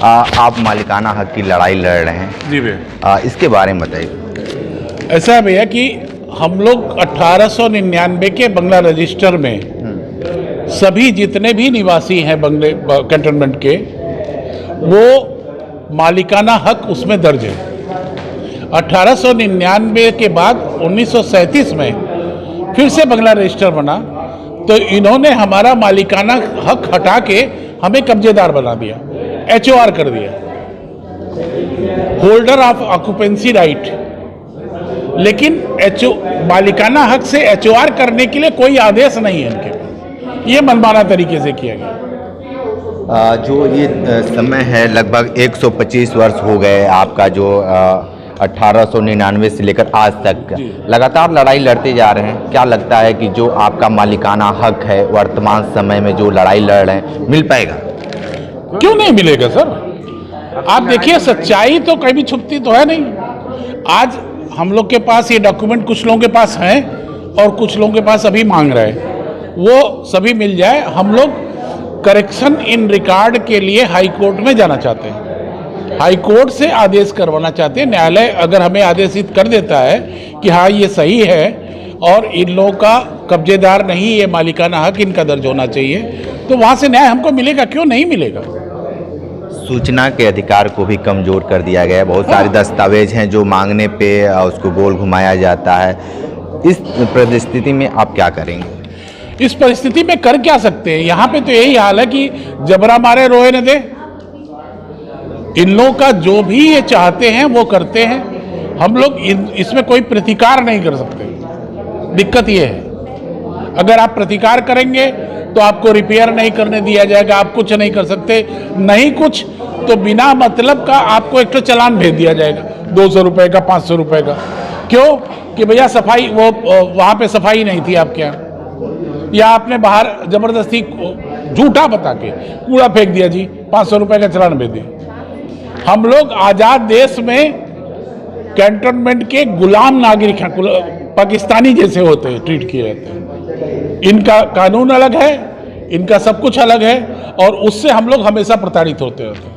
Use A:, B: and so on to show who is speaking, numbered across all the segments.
A: आप मालिकाना हक की लड़ाई लड़ रहे हैं
B: जी भैया,
A: इसके बारे में बताइए।
B: ऐसा है भैया कि हम लोग 1899 के बंगला रजिस्टर में सभी जितने भी निवासी हैं बंगले कैंटोनमेंट के, वो मालिकाना हक उसमें दर्ज है। 1899 के बाद 1937 में फिर से बंगला रजिस्टर बना, तो इन्होंने हमारा मालिकाना हक हटा के हमें कब्जेदार बना दिया, HOR कर दिया, होल्डर ऑफ ऑक्यूपेंसी राइट। लेकिन मालिकाना हक से HOR करने के लिए कोई आदेश नहीं है इनके पास, ये मनमाना तरीके से किया गया।
A: जो ये समय है लगभग 125 वर्ष हो गए आपका, जो 1899 से लेकर आज तक लगातार लड़ाई लड़ते जा रहे हैं। क्या लगता है कि जो आपका मालिकाना हक है वर्तमान समय में जो लड़ाई लड़ रहे हैं मिल पाएगा?
B: क्यों नहीं मिलेगा सर? आप देखिए, सच्चाई तो कभी छुपती तो है नहीं। आज हम लोग के पास ये डॉक्यूमेंट कुछ लोगों के पास हैं और कुछ लोगों के पास अभी मांग रहे हैं, वो सभी मिल जाए। हम लोग करेक्शन इन रिकॉर्ड के लिए हाई कोर्ट में जाना चाहते हैं, हाई कोर्ट से आदेश करवाना चाहते हैं। न्यायालय अगर हमें आदेशित कर देता है कि हाँ ये सही है और इन लोगों का कब्जेदार नहीं, ये मालिकाना हक इनका दर्ज होना चाहिए, तो वहाँ से न्याय हमको मिलेगा। क्यों नहीं मिलेगा?
A: सूचना के अधिकार को भी कमजोर कर दिया गया है। बहुत सारे दस्तावेज हैं जो मांगने पे उसको गोल घुमाया जाता है। इस परिस्थिति में आप क्या करेंगे?
B: इस परिस्थिति में कर क्या सकते हैं? यहाँ पे तो यही हाल है कि जबरा मारे रोए न दे। इन लोगों का जो भी ये चाहते हैं वो करते हैं। हम लोग इसमें कोई प्रतिकार नहीं कर सकते। दिक्कत ये है, अगर आप प्रतिकार करेंगे तो आपको रिपेयर नहीं करने दिया जाएगा, आप कुछ नहीं कर सकते। नहीं कुछ तो बिना मतलब का आपको एक तो चालान भेज दिया जाएगा 200 रुपये का, 500 रुपये का। क्यों? कि भैया सफाई, वो वहाँ पे सफाई नहीं थी आपके यहाँ, या आपने बाहर जबरदस्ती झूठा बता के कूड़ा फेंक दिया जी, 500 रुपये का चालान भेज दिया। हम लोग आज़ाद देश में कैंटोनमेंट के गुलाम नागरिक हैं, पाकिस्तानी जैसे होते हैं, ट्रीट किए जाते हैं। इनका कानून अलग है, इनका सब कुछ अलग है, और उससे हम लोग हमेशा प्रताड़ित होते हैं।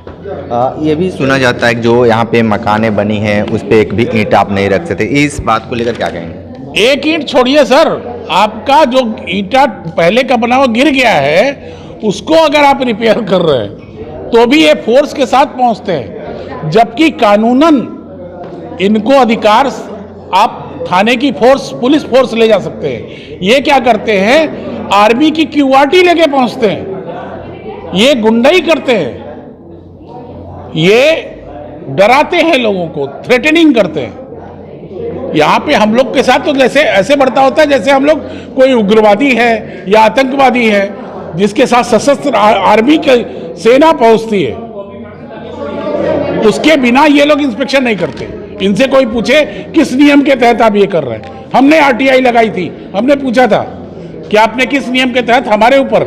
A: ये भी सुना जाता है कि जो यहाँ पे मकानें बनी हैं उस पर एक भी ईंट आप नहीं रख सकते। इस बात को लेकर क्या कहेंगे?
B: एक ईंट छोड़िए सर, आपका जो ईंटा पहले का बना हुआ गिर गया है, उसको अगर आप रिपेयर कर रहे हैं तो भी ये फोर्स के साथ पहुंचते हैं, जबकि कानूनन इनको अधिकार, आप थाने की फोर्स, पुलिस फोर्स ले जा सकते हैं। ये क्या करते हैं? आर्मी की QRT लेके पहुंचते हैं, ये गुंडाई करते हैं, ये डराते हैं लोगों को, थ्रेटनिंग करते हैं। यहाँ पे हम लोग के साथ तो जैसे ऐसे बढ़ता होता है जैसे हम लोग कोई उग्रवादी है या आतंकवादी है, जिसके साथ सशस्त्र आर्मी की सेना पहुंचती है, उसके बिना ये लोग इंस्पेक्शन नहीं करते। इनसे कोई पूछे किस नियम के तहत आप ये कर रहे हैं? हमने RTI लगाई थी, हमने पूछा था कि आपने किस नियम के तहत हमारे ऊपर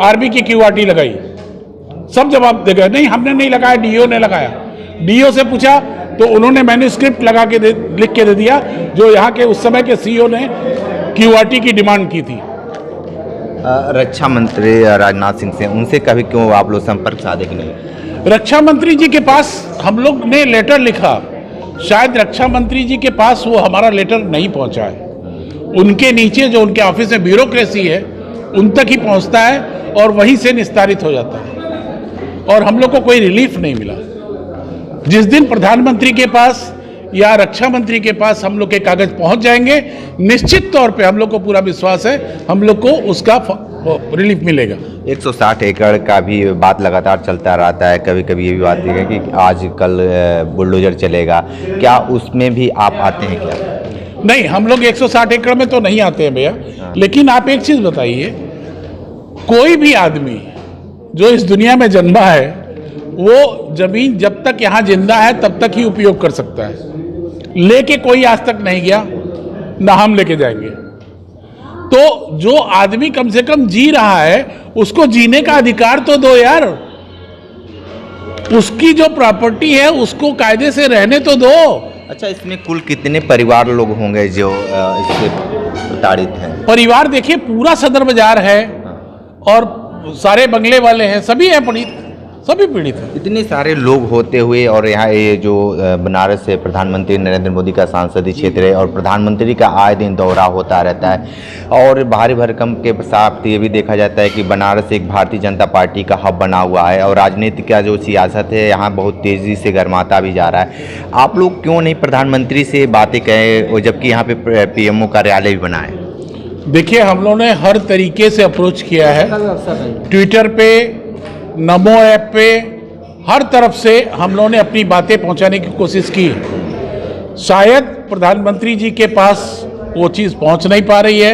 B: आर्मी की QRT लगाई? सब जवाब दे गए, नहीं हमने नहीं लगाया, DO ने लगाया। DO से पूछा तो उन्होंने मैन्यूस्क्रिप्ट लगा के लिख के दे दिया, जो यहाँ के उस समय के CO ने QRT की डिमांड की थी।
A: रक्षा मंत्री राजनाथ सिंह से, उनसे कभी क्यों आप लोग संपर्क साधे कि नहीं?
B: रक्षा मंत्री जी के पास हम लोग ने लेटर लिखा, शायद रक्षा मंत्री जी के पास वो हमारा लेटर नहीं पहुंचा है। उनके नीचे जो उनके ऑफिस में ब्यूरोक्रेसी है उन तक ही पहुंचता है और वहीं से निस्तारित हो जाता है, और हम लोग को कोई रिलीफ नहीं मिला। जिस दिन प्रधानमंत्री के पास या रक्षा मंत्री के पास हम लोग के कागज पहुंच जाएंगे, निश्चित तौर पे हम लोग को पूरा विश्वास है हम लोग को उसका रिलीफ मिलेगा।
A: 160 एकड़ का भी बात लगातार चलता रहता है। कभी कभी ये भी बात है कि आज कल बुलडोजर चलेगा, क्या उसमें भी आप आते हैं क्या?
B: नहीं, हम लोग 160 एकड़ में तो नहीं आते हैं भैया। लेकिन आप एक चीज बताइए, कोई भी आदमी जो इस दुनिया में जन्मा है वो जमीन जब तक यहाँ जिंदा है तब तक ही उपयोग कर सकता है। लेके कोई आज तक नहीं गया, ना हम लेके जाएंगे। तो जो आदमी कम से कम जी रहा है उसको जीने का अधिकार तो दो यार। उसकी जो प्रॉपर्टी है उसको कायदे से रहने तो दो।
A: अच्छा, इसमें कुल कितने परिवार लोग होंगे जो इससे प्रताड़ित हैं?
B: परिवार देखिए, पूरा सदर बाजार है और सारे बंगले वाले हैं, सभी हैं पीड़ित। सभी पीड़ित हैं।
A: इतने सारे लोग होते हुए और यहाँ ये जो बनारस से प्रधानमंत्री नरेंद्र मोदी का सांसदीय क्षेत्र है और प्रधानमंत्री का आए दिन दौरा होता रहता है और भारी भरकम के साथ ये भी देखा जाता है कि बनारस एक भारतीय जनता पार्टी का हब बना हुआ है और राजनीति का जो सियासत है यहाँ बहुत तेज़ी से गर्माता भी जा रहा है। आप लोग क्यों नहीं प्रधानमंत्री से बातें कहें और जबकि यहाँ पे PMO कार्यालय भी बना है?
B: देखिए, हम लोगों ने हर तरीके से अप्रोच किया है, ट्विटर पे, नमो ऐप पे, हर तरफ से हम लोगों ने अपनी बातें पहुंचाने की कोशिश की। शायद प्रधानमंत्री जी के पास वो चीज़ पहुंच नहीं पा रही है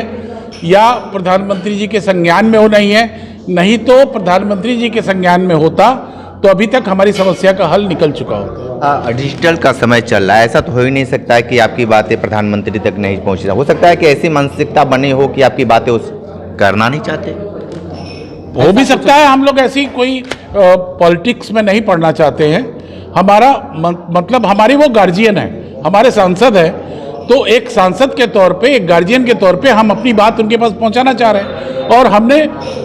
B: या प्रधानमंत्री जी के संज्ञान में हो नहीं है, नहीं तो प्रधानमंत्री जी के संज्ञान में होता तो अभी तक हमारी समस्या का हल निकल चुका होता।
A: डिजिटल का समय चल रहा है, ऐसा तो हो ही नहीं सकता है कि आपकी बातें प्रधानमंत्री तक नहीं पहुंची। हो सकता है कि ऐसी मानसिकता बनी हो कि आपकी बातें उस करना नहीं चाहते।
B: हो भी सकता है, हम लोग ऐसी कोई पॉलिटिक्स में नहीं पढ़ना चाहते हैं। हमारा मतलब हमारी वो गार्जियन है, हमारे सांसद है, तो एक सांसद के तौर पे, एक गार्जियन के तौर पे हम अपनी बात उनके पास पहुंचाना चाह रहे हैं और हमने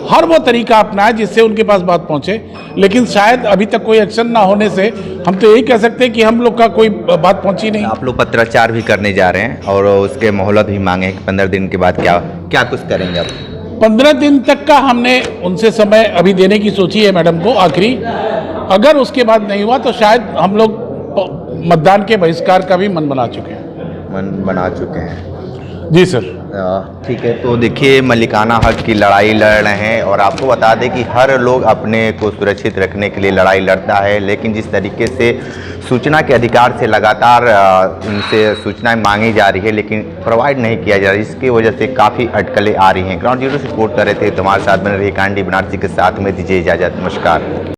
B: हर वो तरीका अपनाया जिससे उनके पास बात पहुंचे। लेकिन शायद अभी तक कोई एक्शन ना होने से हम तो यही कह सकते हैं कि हम लोग का कोई बात पहुंची नहीं।
A: आप लोग पत्राचार भी करने जा रहे हैं और उसके मोहलत भी मांगे हैं कि 15 दिन के बाद क्या कुछ करेंगे आप?
B: 15 दिन तक का हमने उनसे समय अभी देने की सोची है मैडम को आखिरी। अगर उसके बाद नहीं हुआ तो शायद हम लोग मतदान के बहिष्कार का भी मन बना चुके हैं। जी सर।
A: ठीक है, तो देखिए मलिकाना हक की लड़ाई लड़ रहे हैं और आपको बता दें कि हर लोग अपने को सुरक्षित रखने के लिए लड़ाई लड़ता है, लेकिन जिस तरीके से सूचना के अधिकार से लगातार उनसे सूचनाएं मांगी जा रही है लेकिन प्रोवाइड नहीं किया जा रहा है, इसकी वजह से काफ़ी अटकलें आ रही हैं। ग्राउंड जीरो से रिपोर्ट कर रहे थे, तो हमारे साथ बने रही कांडी बनारसी के साथ में दीजिए इजाज़त। नमस्कार।